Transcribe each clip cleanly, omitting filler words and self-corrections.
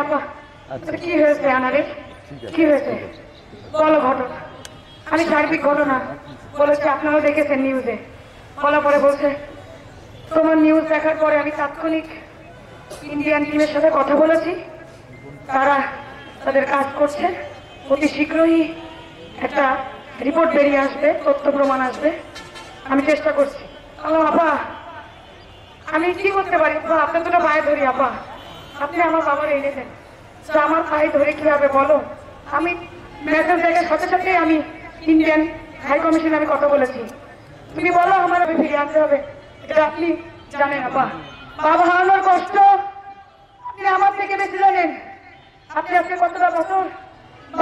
আপা কি হয়েছে আনারে, কি হয়েছে বলো ঘটনা। আমি সার্বিক ঘটনা বলেছি, আপনারা দেখেছেন নিউজে। বলার পরে বলছে তোমার নিউজ দেখার পরে আমি তাৎক্ষণিক ইন্ডিয়ান টিমের সাথে কথা বলেছি, তারা তাদের কাজ করছে, অতি শীঘ্রই একটা রিপোর্ট বেরিয়ে আসবে, তথ্য প্রমাণ আসবে। আমি চেষ্টা করছি। আপা আমি কি করতে পারি? আপনার দুটো পায়ে ধরি আপা, আপনি আমার বাবার এনে দেন। আমার পায়ে ধরে কিভাবে বলো? আমি মেসেজ দেখার সাথে সাথে আমি ইন্ডিয়ান হাই কমিশনে আমি কথা বলেছি। তুমি বলো আমার আমি ফিরে আনতে হবে, এটা আপনি জানেন আপা। বাবা হারানোর কষ্ট আপনি আমার থেকে বেশি জানেন। আপনি আজকে কতটা বছর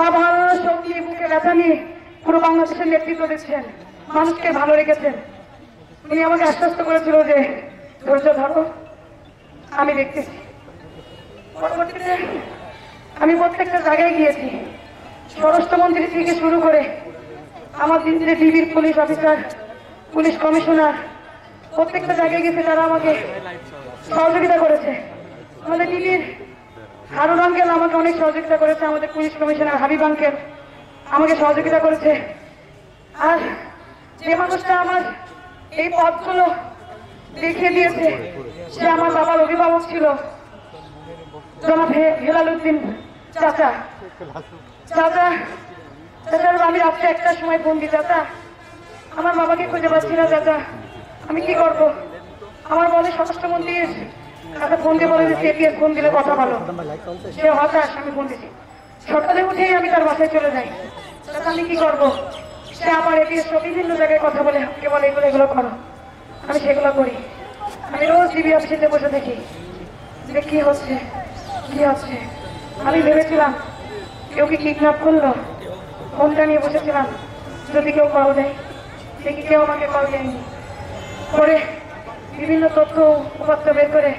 বাবা হারানোর শোক নিয়ে, বুকে ব্যথা নিয়ে পুরো বাংলাদেশের নেতৃত্ব দিচ্ছেন, মানুষকে ভালো রেখেছেন। উনি আমাকে আশ্বস্ত করেছিল যে ধৈর্য ধরো, আমি দেখতেছি। পরবর্তীতে আমি প্রত্যেকটা জায়গায় গিয়েছি, স্বরাষ্ট্রমন্ত্রী থেকে শুরু করে আমার দিল্লির ডিবির পুলিশ অফিসার, পুলিশ কমিশনার, প্রত্যেকটা জায়গায় গেছে, তারা আমাকে সহযোগিতা করেছে। আমাদের দিল্লির হারুন আঙ্কেল আমাকে অনেক সহযোগিতা করেছে, আমাদের পুলিশ কমিশনার হাবিব আঙ্কেল আমাকে সহযোগিতা করেছে। আর যে মানুষটা আমার এই পথগুলো দেখিয়ে দিয়েছে সে আমার বাবার অভিভাবক ছিল, জনাব হেলাল উদ্দিন চাচা। চাচার আমি রাত্রে 1টার সময় ফোন দিই, চাচা আমার বাবাকে খুঁজে পাচ্ছি না, চাচা আমি কি করব? আমার বলে স্বরাষ্ট্রমন্ত্রীর কাছে ফোন দিয়ে বলে যে সিপিএস ফোন দিলে কথা বলো। সে হতাশ, আমি ফোন দিচ্ছি। সকালে উঠেই আমি তার বাসায় চলে যাই, চাচা আমি কি করব? সে আবার এপিএস বিভিন্ন জায়গায় কথা বলে, আমাকে বলে এগুলো এগুলো করো, আমি সেগুলো করি। আমি রোজ ডিবি অফিসে বসে দেখি যে কি হচ্ছে কি হচ্ছে। আমি ভেবেছিলাম কেউ কি কিডন্যাপ করলো, ফোনটা নিয়ে বসেছিলাম যদি কেউ কল দেয়, দেখি কেউ আমাকে কল দেয়নি। পরে বিভিন্ন তথ্য উপাত্ত বের করে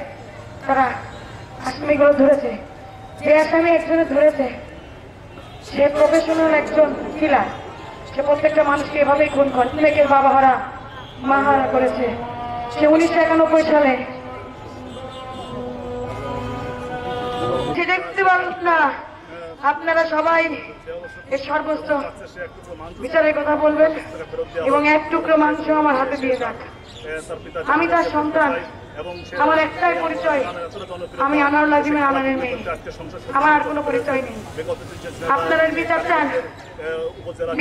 তারা আসামিগুলো ধরেছে। যে আসামি একজনে ধরেছে সে প্রফেশনাল একজন কিলার, সে প্রত্যেকটা মানুষকে এভাবেই খুন করে। অনেকের বাবা হারা মা হারা করেছে। সে 1991 সালে দেখতে পারেন না, আপনারা সবাই এর সর্বোচ্চ বিচারের কথা বলবেন এবং এক টুকরো মাংস আমার হাতে দিয়ে যাক। আমি তার সন্তান, আমার একটাই পরিচয়, আমি আনোয়ার নাজিমের আনারের মেয়ে, আমার আর কোনো পরিচয় নেই। আপনারা বিচার চান,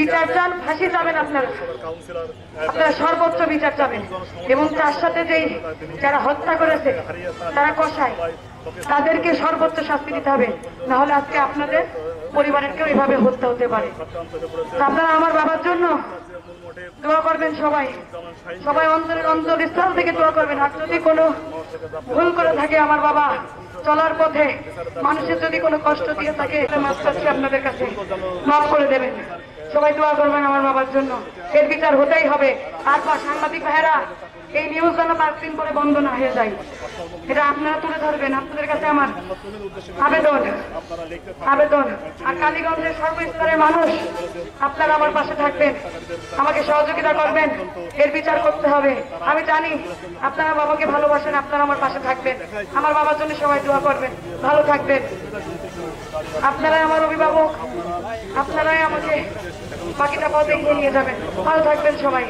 বিচার চান, ফাঁসি যাবেন, আপনারা সর্বোচ্চ বিচার চাবেন। এবং তার সাথে যেই যারা হত্যা করেছে তারা কসায়, তাদেরকে সর্বোচ্চ শাস্তি দিতে হবে, না হলে আজকে আপনাদের পরিবারের কেউ এভাবে হত্যা হতে পারে। আপনারা আমার বাবার জন্য দোয়া করবেন, সবাই সবাই অন্তরের অন্তরস্থল থেকে দোয়া করবেন। আর যদি কোনো ভুল করে থাকে আমার বাবা চলার পথে মানুষের যদি কোনো কষ্ট দিয়ে থাকে, মাফ চাচ্ছি আপনাদের কাছে, মাফ করে দেবেন। সবাই দোয়া করবেন আমার বাবার জন্য, এর বিচার হতেই হবে। আর সাংবাদিক ভাইয়েরা এই নিউজ যেন 5 দিন পরে বন্ধ না হয়ে যায়, এটা আপনারা তুলে ধরবেন। আপনাদের কাছে আমার আবেদন। আর কালীগঞ্জের সর্বস্তরের মানুষ আপনারা আমার পাশে থাকবেন, আমাকে সহযোগিতা করবেন, এর বিচার করতে হবে। আমি জানি আপনারা বাবাকে ভালোবাসেন, আপনারা আমার পাশে থাকবেন, আমার বাবার জন্য সবাই দোয়া করবেন, ভালো থাকবেন। আপনারাই আমার অভিভাবক, আপনারাই আমাকে বাকিটা পথ এগিয়ে নিয়ে যাবেন। ভালো থাকবেন সবাই।